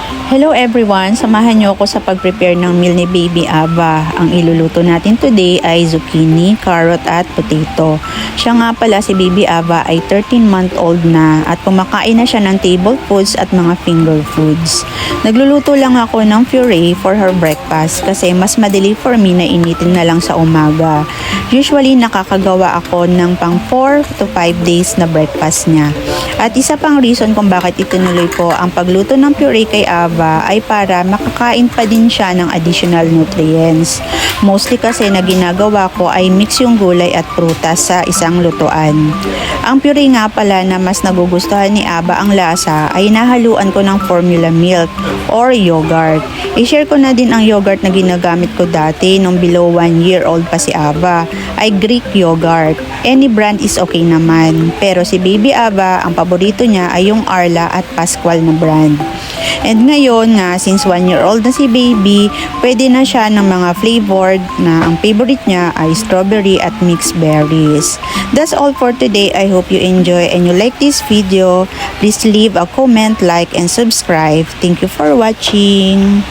Hello everyone! Samahan niyo ako sa pag-prepare ng meal ni Baby Ava. Ang iluluto natin today ay zucchini, carrot at potato. Siya nga pala si Baby Ava ay 13-month-old na at kumakain na siya ng table foods at mga finger foods. Nagluluto lang ako ng puree for her breakfast kasi mas madali for me na initin na lang sa umaga. Usually nakakagawa ako ng pang 4 to 5 days na breakfast niya. At isa pang reason kung bakit itinuloy ko ang pagluto ng puree kay Ava ay para makakain pa din siya ng additional nutrients. Mostly kasi na ginagawa ko ay mix yung gulay at prutas sa isang lutuan. Ang puree nga pala na mas nagugustuhan ni Ava ang lasa ay nahaluan ko ng formula milk or yogurt. I-share ko na din ang yogurt na ginagamit ko dati nung below 1 year old pa si Ava ay Greek yogurt. Any brand is okay naman. Pero si Baby Ava, ang paborito niya ay yung Arla at Pascual na brand. And ngayon nga, since 1 year old na si Baby, pwede na siya ng mga flavored na ang favorite niya ay strawberry at mixed berries. That's all for today. I hope you enjoy and you like this video. Please leave a comment, like, and subscribe. Thank you for watching.